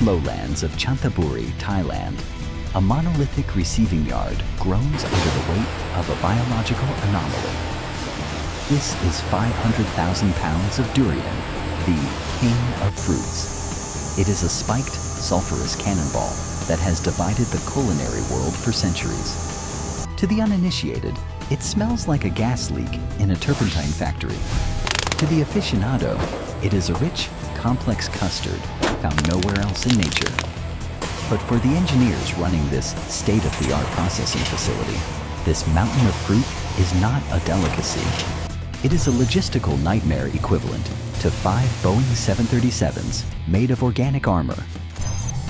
lowlands of Chanthaburi, Thailand, a monolithic receiving yard groans under the weight of a biological anomaly. This is 500,000 pounds of durian, the king of fruits. It is a spiked, sulfurous cannonball that has divided the culinary world for centuries. To the uninitiated, it smells like a gas leak in a turpentine factory. To the aficionado, it is a rich, complex custard found nowhere else in nature. But for the engineers running this state-of-the-art processing facility, this mountain of fruit is not a delicacy. It is a logistical nightmare equivalent to 5 Boeing 737s made of organic armor.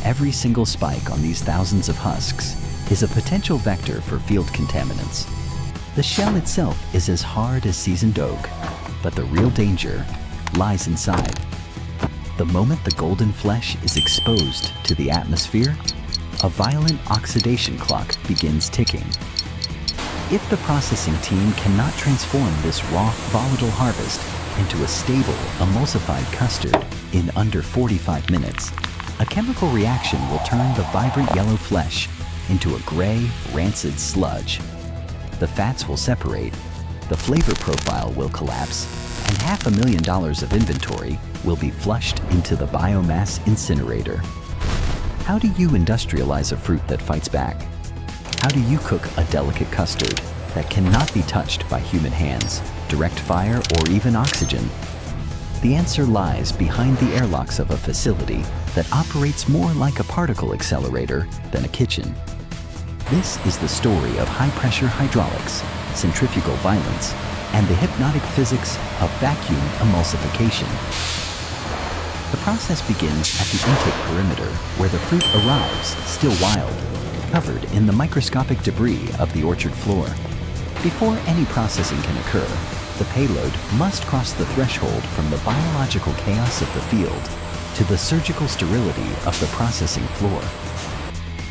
Every single spike on these thousands of husks is a potential vector for field contaminants. The shell itself is as hard as seasoned oak, but the real danger lies inside. The moment the golden flesh is exposed to the atmosphere, a violent oxidation clock begins ticking. If the processing team cannot transform this raw, volatile harvest into a stable, emulsified custard in under 45 minutes, a chemical reaction will turn the vibrant yellow flesh into a gray, rancid sludge. The fats will separate, the flavor profile will collapse, and $500,000 of inventory will be flushed into the biomass incinerator. How do you industrialize a fruit that fights back? How do you cook a delicate custard that cannot be touched by human hands, direct fire, or even oxygen? The answer lies behind the airlocks of a facility that operates more like a particle accelerator than a kitchen. This is the story of high-pressure hydraulics, centrifugal violence, and the hypnotic physics of vacuum emulsification. The process begins at the intake perimeter, where the fruit arrives, still wild, covered in the microscopic debris of the orchard floor. Before any processing can occur, the payload must cross the threshold from the biological chaos of the field to the surgical sterility of the processing floor.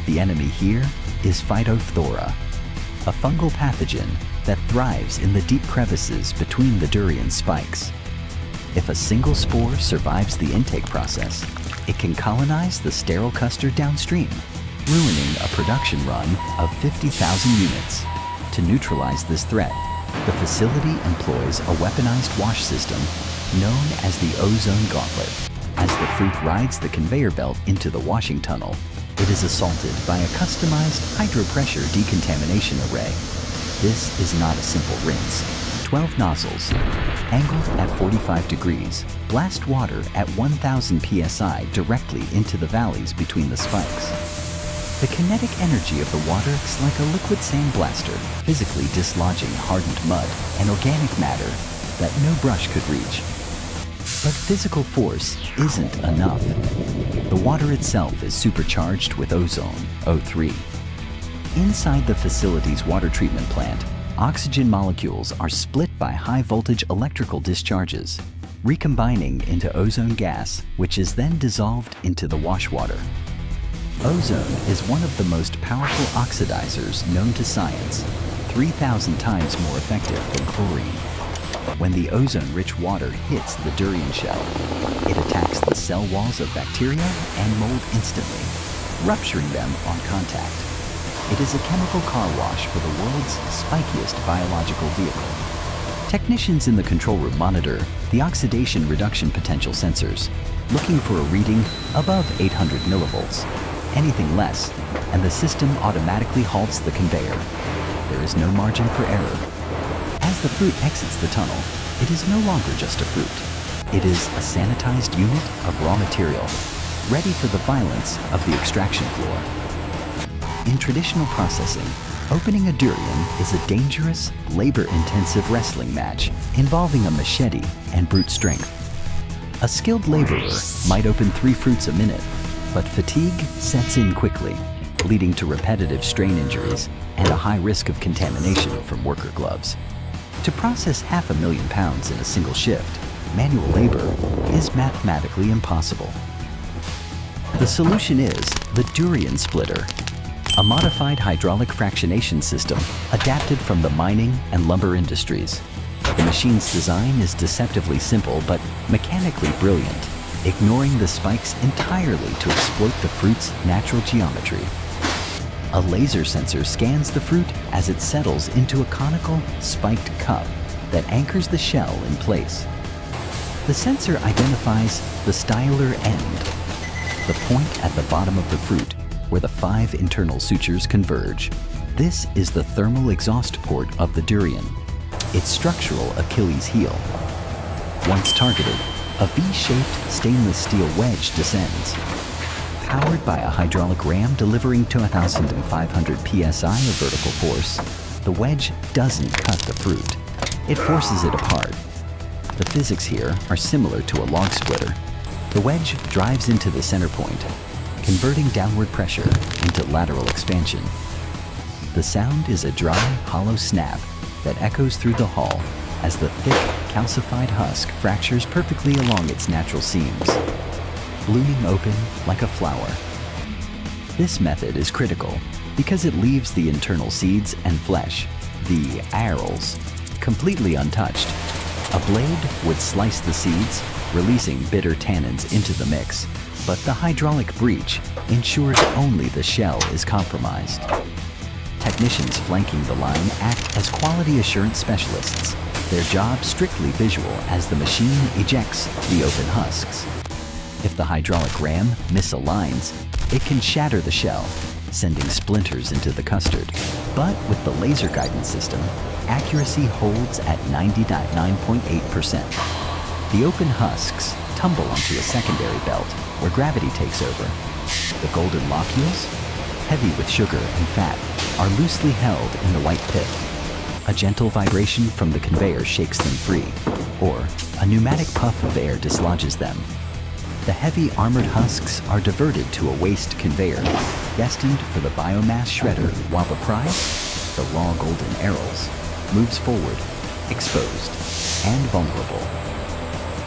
The enemy here is Phytophthora, a fungal pathogen that thrives in the deep crevices between the durian spikes. If a single spore survives the intake process, it can colonize the sterile custard downstream, ruining a production run of 50,000 units. To neutralize this threat, the facility employs a weaponized wash system known as the ozone gauntlet. As the fruit rides the conveyor belt into the washing tunnel, it is assaulted by a customized hydropressure decontamination array. This is not a simple rinse. 12 nozzles, angled at 45 degrees, blast water at 1,000 psi directly into the valleys between the spikes. The kinetic energy of the water acts like a liquid sandblaster, physically dislodging hardened mud and organic matter that no brush could reach. But physical force isn't enough. The water itself is supercharged with ozone, O3. Inside the facility's water treatment plant, oxygen molecules are split by high-voltage electrical discharges, recombining into ozone gas, which is then dissolved into the wash water. Ozone is one of the most powerful oxidizers known to science, 3,000 times more effective than chlorine. When the ozone-rich water hits the durian shell, it attacks the cell walls of bacteria and mold instantly, rupturing them on contact. It is a chemical car wash for the world's spikiest biological vehicle. Technicians in the control room monitor the oxidation reduction potential sensors, looking for a reading above 800 millivolts. Anything less, and the system automatically halts the conveyor. There is no margin for error. As the fruit exits the tunnel, it is no longer just a fruit. It is a sanitized unit of raw material, ready for the violence of the extraction floor. In traditional processing, opening a durian is a dangerous, labor-intensive wrestling match involving a machete and brute strength. A skilled laborer might open 3 fruits a minute, but fatigue sets in quickly, leading to repetitive strain injuries and a high risk of contamination from worker gloves. To process 500,000 pounds in a single shift, manual labor is mathematically impossible. The solution is the Durian splitter, a modified hydraulic fractionation system adapted from the mining and lumber industries. The machine's design is deceptively simple but mechanically brilliant. ignoring the spikes entirely to exploit the fruit's natural geometry. A laser sensor scans the fruit as it settles into a conical, spiked cup that anchors the shell in place. The sensor identifies the styler end, the point at the bottom of the fruit where the 5 internal sutures converge. This is the thermal exhaust port of the Durian, its structural Achilles heel. Once targeted, a V-shaped stainless steel wedge descends. Powered by a hydraulic ram delivering 2,500 psi of vertical force, the wedge doesn't cut the fruit. It forces it apart. The physics here are similar to a log splitter. The wedge drives into the center point, converting downward pressure into lateral expansion. The sound is a dry, hollow snap that echoes through the hull as the thick, calcified husk fractures perfectly along its natural seams, blooming open like a flower. This method is critical because it leaves the internal seeds and flesh, the arils, completely untouched. A blade would slice the seeds, releasing bitter tannins into the mix, but the hydraulic breach ensures only the shell is compromised. Technicians flanking the line act as quality assurance specialists, their job strictly visual as the machine ejects the open husks. If the hydraulic ram misaligns, it can shatter the shell, sending splinters into the custard. But with the laser guidance system, accuracy holds at 99.8%. The open husks tumble onto a secondary belt where gravity takes over. The golden locules, heavy with sugar and fat, are loosely held in the white pith. A gentle vibration from the conveyor shakes them free, or a pneumatic puff of air dislodges them. The heavy armored husks are diverted to a waste conveyor, destined for the biomass shredder, while the prize, the raw golden arils, moves forward, exposed and vulnerable.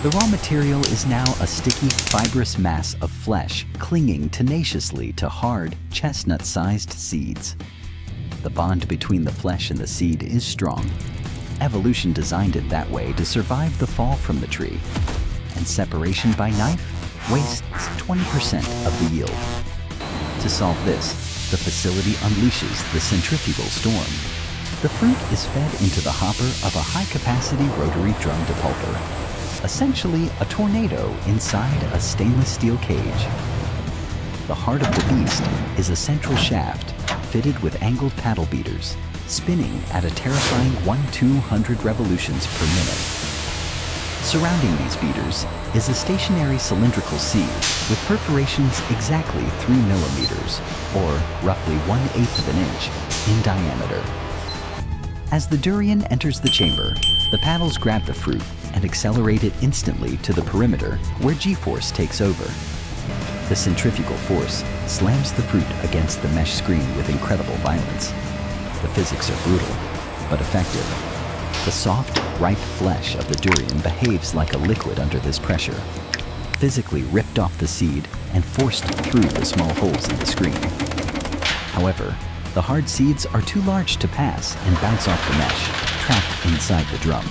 The raw material is now a sticky, fibrous mass of flesh clinging tenaciously to hard, chestnut-sized seeds. The bond between the flesh and the seed is strong. Evolution designed it that way to survive the fall from the tree, and separation by knife wastes 20% of the yield. To solve this, the facility unleashes the centrifugal storm. The fruit is fed into the hopper of a high-capacity rotary drum depulper, essentially a tornado inside a stainless steel cage. The heart of the beast is a central shaft fitted with angled paddle beaters, spinning at a terrifying 1,200 revolutions per minute. Surrounding these beaters is a stationary cylindrical seed with perforations exactly 3 millimeters, or roughly 1/8 of an inch, in diameter. As the Durian enters the chamber, the paddles grab the fruit and accelerate it instantly to the perimeter where G-force takes over. The centrifugal force slams the fruit against the mesh screen with incredible violence. The physics are brutal, but effective. The soft, ripe flesh of the Durian behaves like a liquid under this pressure, physically ripped off the seed and forced through the small holes in the screen. However, the hard seeds are too large to pass and bounce off the mesh, trapped inside the drum.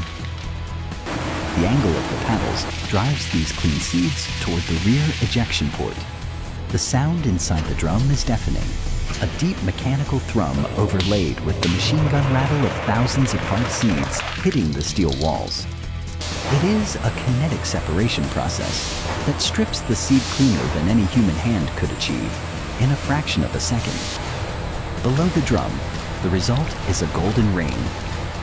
The angle of the paddles drives these clean seeds toward the rear ejection port. The sound inside the drum is deafening, a deep mechanical thrum overlaid with the machine gun rattle of thousands of hard seeds hitting the steel walls. It is a kinetic separation process that strips the seed cleaner than any human hand could achieve in a fraction of a second. Below the drum, the result is a golden rain,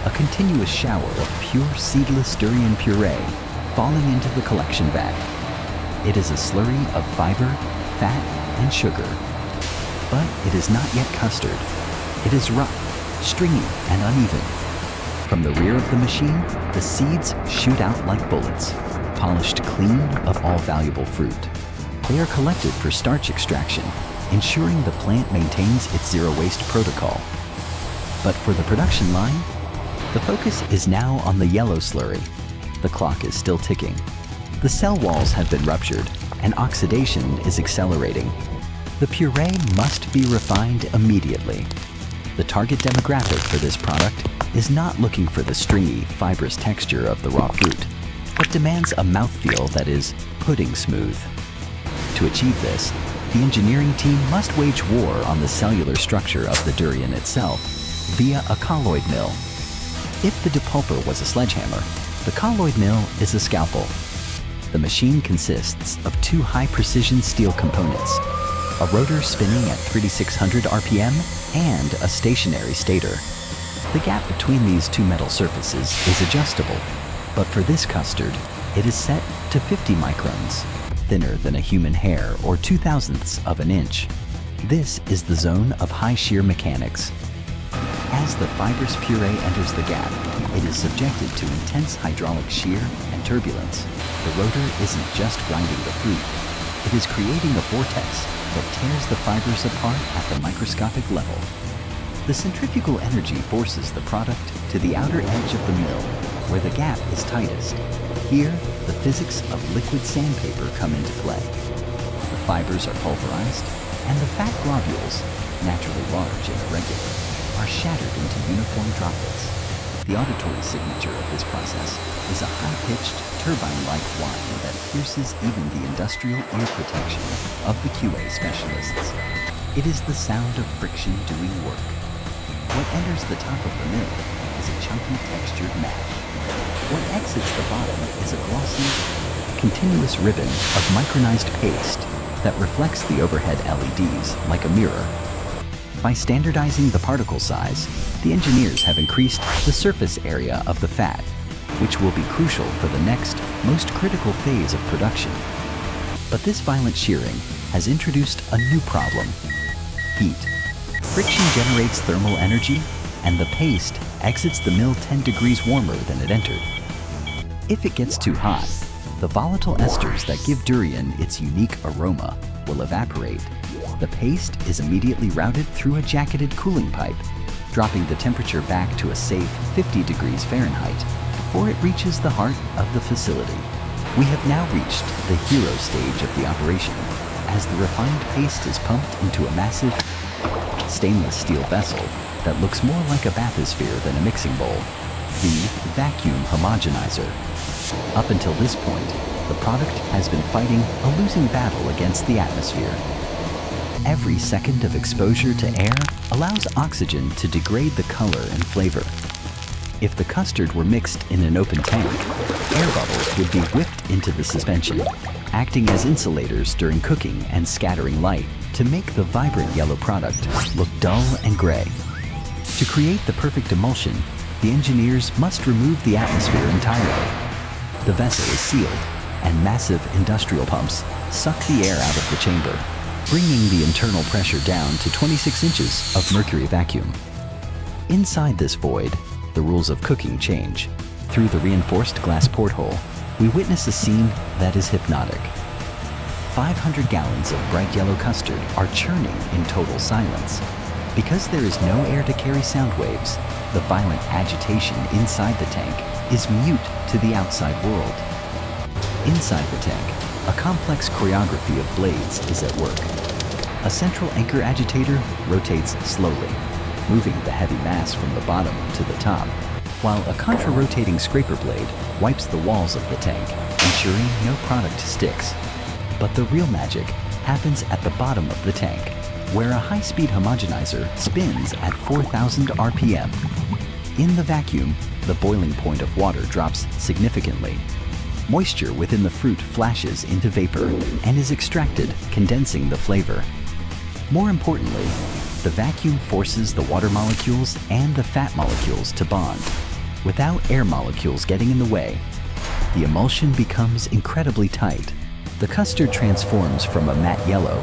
a continuous shower of pure seedless durian puree falling into the collection vat. It is a slurry of fiber, fat, and sugar. But it is not yet custard. It is rough, stringy, and uneven. From the rear of the machine, the seeds shoot out like bullets, polished clean of all valuable fruit. They are collected for starch extraction, ensuring the plant maintains its zero-waste protocol. But for the production line, the focus is now on the yellow slurry. The clock is still ticking. The cell walls have been ruptured, and oxidation is accelerating. The puree must be refined immediately. The target demographic for this product is not looking for the stringy, fibrous texture of the raw fruit. but demands a mouthfeel that is pudding smooth. To achieve this, the engineering team must wage war on the cellular structure of the durian itself via a colloid mill. If the depulper was a sledgehammer, the colloid mill is a scalpel. The machine consists of two high-precision steel components, a rotor spinning at 3600 RPM and a stationary stator. The gap between these two metal surfaces is adjustable, but for this custard, it is set to 50 microns, thinner than a human hair or 2/1000ths of an inch. This is the zone of high shear mechanics. As the fibrous puree enters the gap, it is subjected to intense hydraulic shear and turbulence. The rotor isn't just grinding the fruit, it is creating a vortex that tears the fibers apart at the microscopic level. The centrifugal energy forces the product to the outer edge of the mill, where the gap is tightest. Here, the physics of liquid sandpaper come into play. The fibers are pulverized, and the fat globules, naturally large and irregular, are shattered into uniform droplets. The auditory signature of this process is a high-pitched, turbine-like whine that pierces even the industrial ear protection of the QA specialists. It is the sound of friction doing work. What enters the top of the mill is a chunky textured mash. What exits the bottom is a glossy, continuous ribbon of micronized paste that reflects the overhead LEDs like a mirror. By standardizing the particle size, the engineers have increased the surface area of the fat, which will be crucial for the next, most critical phase of production. But this violent shearing has introduced a new problem: heat. Friction generates thermal energy, and the paste exits the mill 10 degrees warmer than it entered. If it gets too hot, the volatile esters that give durian its unique aroma will evaporate. The paste is immediately routed through a jacketed cooling pipe, dropping the temperature back to a safe 50 degrees Fahrenheit before it reaches the heart of the facility. We have now reached the hero stage of the operation, as the refined paste is pumped into a massive stainless steel vessel that looks more like a bathysphere than a mixing bowl, the vacuum homogenizer. Up until this point, the product has been fighting a losing battle against the atmosphere. Every second of exposure to air allows oxygen to degrade the color and flavor. If the custard were mixed in an open tank, air bubbles would be whipped into the suspension, acting as insulators during cooking and scattering light to make the vibrant yellow product look dull and gray. To create the perfect emulsion, the engineers must remove the atmosphere entirely. The vessel is sealed, and massive industrial pumps suck the air out of the chamber, bringing the internal pressure down to 26 inches of mercury vacuum. Inside this void, the rules of cooking change. Through the reinforced glass porthole, we witness a scene that is hypnotic. 500 gallons of bright yellow custard are churning in total silence. Because there is no air to carry sound waves, the violent agitation inside the tank is mute to the outside world. Inside the tank, a complex choreography of blades is at work. A central anchor agitator rotates slowly, moving the heavy mass from the bottom to the top, while a contra-rotating scraper blade wipes the walls of the tank, ensuring no product sticks. But the real magic happens at the bottom of the tank, where a high-speed homogenizer spins at 4,000 RPM. In the vacuum, the boiling point of water drops significantly. Moisture within the fruit flashes into vapor and is extracted, condensing the flavor. More importantly, the vacuum forces the water molecules and the fat molecules to bond. Without air molecules getting in the way, the emulsion becomes incredibly tight. The custard transforms from a matte yellow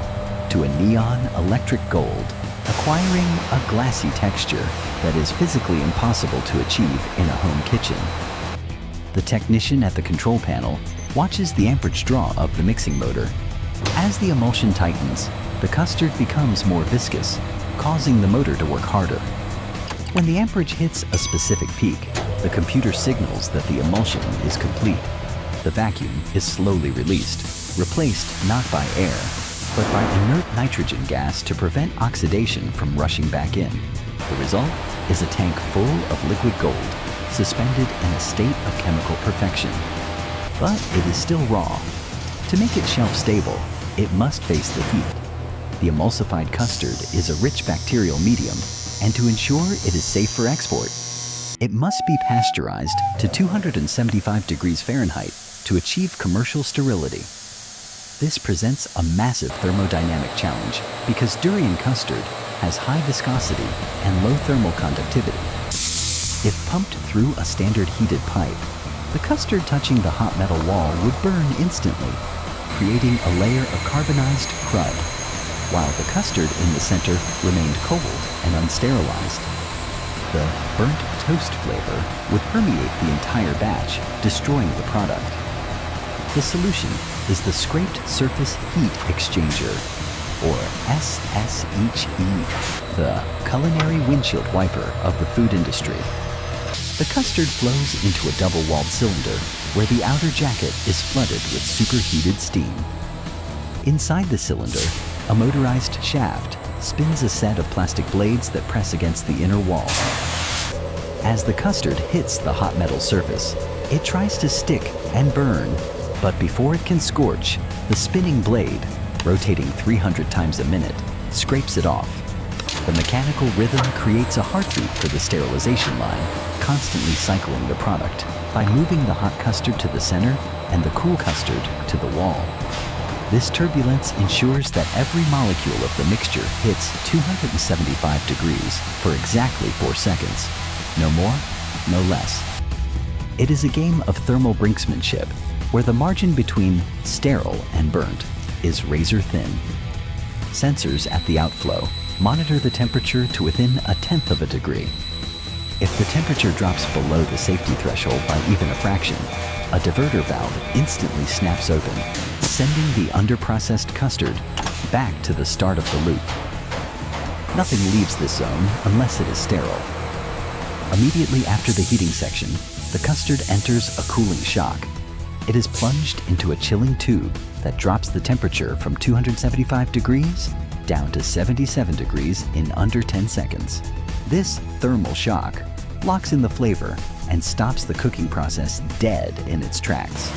to a neon electric gold, acquiring a glassy texture that is physically impossible to achieve in a home kitchen. The technician at the control panel watches the amperage draw of the mixing motor. As the emulsion tightens, the custard becomes more viscous, causing the motor to work harder. When the amperage hits a specific peak, the computer signals that the emulsion is complete. The vacuum is slowly released, replaced not by air, but by inert nitrogen gas to prevent oxidation from rushing back in. The result is a tank full of liquid gold, suspended in a state of chemical perfection. but it is still raw. To make it shelf-stable, it must face the heat. The emulsified custard is a rich bacterial medium, and to ensure it is safe for export, it must be pasteurized to 275 degrees Fahrenheit to achieve commercial sterility. This presents a massive thermodynamic challenge because durian custard has high viscosity and low thermal conductivity. If pumped through a standard heated pipe, the custard touching the hot metal wall would burn instantly, creating a layer of carbonized crud, while the custard in the center remained cold and unsterilized. The burnt toast flavor would permeate the entire batch, destroying the product. The solution is the scraped surface heat exchanger, or SSHE, the culinary windshield wiper of the food industry. The custard flows into a double-walled cylinder where the outer jacket is flooded with superheated steam. Inside the cylinder, a motorized shaft spins a set of plastic blades that press against the inner wall. As the custard hits the hot metal surface, it tries to stick and burn, but before it can scorch, the spinning blade, rotating 300 times a minute, scrapes it off. The mechanical rhythm creates a heartbeat for the sterilization line, constantly cycling the product by moving the hot custard to the center and the cool custard to the wall. This turbulence ensures that every molecule of the mixture hits 275 degrees for exactly 4 seconds. No more, no less. It is a game of thermal brinksmanship, where the margin between sterile and burnt is razor thin. Sensors at the outflow monitor the temperature to within 1/10 of a degree. If the temperature drops below the safety threshold by even a fraction, a diverter valve instantly snaps open, sending the underprocessed custard back to the start of the loop. Nothing leaves this zone unless it is sterile. Immediately after the heating section, the custard enters a cooling shock. It is plunged into a chilling tube that drops the temperature from 275 degrees down to 77 degrees in under 10 seconds. This thermal shock locks in the flavor and stops the cooking process dead in its tracks.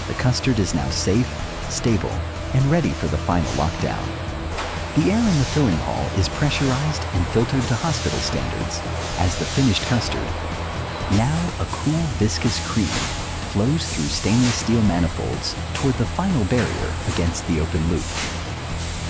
The custard is now safe, stable, and ready for the final lockdown. The air in the filling hall is pressurized and filtered to hospital standards as the finished custard. Now a cool, viscous cream flows through stainless steel manifolds toward the final barrier against the open loop.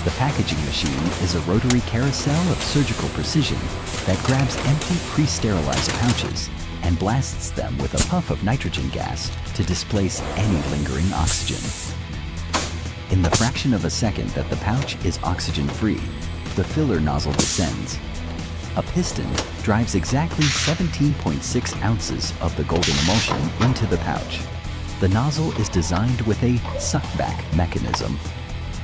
The packaging machine is a rotary carousel of surgical precision that grabs empty pre-sterilized pouches and blasts them with a puff of nitrogen gas to displace any lingering oxygen. In the fraction of a second that the pouch is oxygen-free, the filler nozzle descends. A piston drives exactly 17.6 ounces of the golden emulsion into the pouch. The nozzle is designed with a suckback mechanism,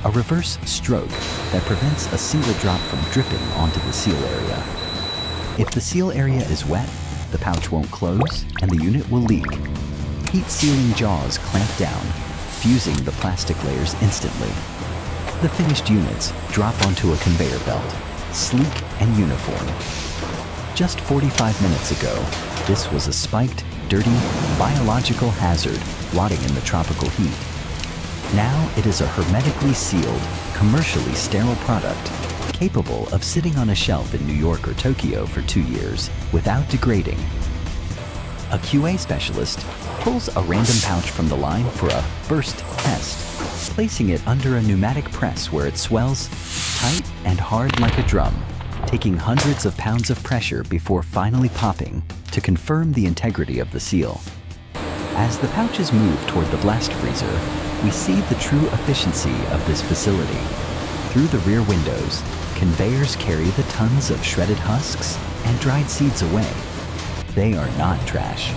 a reverse stroke that prevents a single drop from dripping onto the seal area. If the seal area is wet, the pouch won't close and the unit will leak. Heat-sealing jaws clamp down, fusing the plastic layers instantly. The finished units drop onto a conveyor belt, sleek and uniform. Just 45 minutes ago, this was a spiked, dirty, biological hazard rotting in the tropical heat. Now it is a hermetically sealed, commercially sterile product, capable of sitting on a shelf in New York or Tokyo for 2 years without degrading. A QA specialist pulls a random pouch from the line for a burst test, placing it under a pneumatic press where it swells tight and hard like a drum, taking hundreds of pounds of pressure before finally popping to confirm the integrity of the seal. As the pouches move toward the blast freezer, we see the true efficiency of this facility. Through the rear windows, conveyors carry the tons of shredded husks and dried seeds away. They are not trash.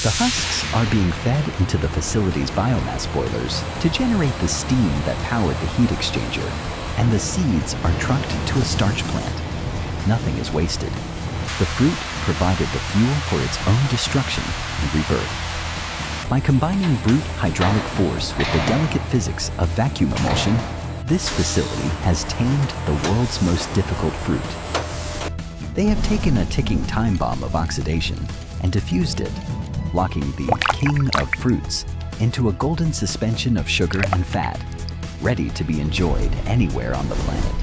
The husks are being fed into the facility's biomass boilers to generate the steam that powered the heat exchanger, and the seeds are trucked to a starch plant. Nothing is wasted. The fruit provided the fuel for its own destruction and rebirth. By combining brute hydraulic force with the delicate physics of vacuum emulsion, this facility has tamed the world's most difficult fruit. They have taken a ticking time bomb of oxidation and diffused it, locking the king of fruits into a golden suspension of sugar and fat, ready to be enjoyed anywhere on the planet.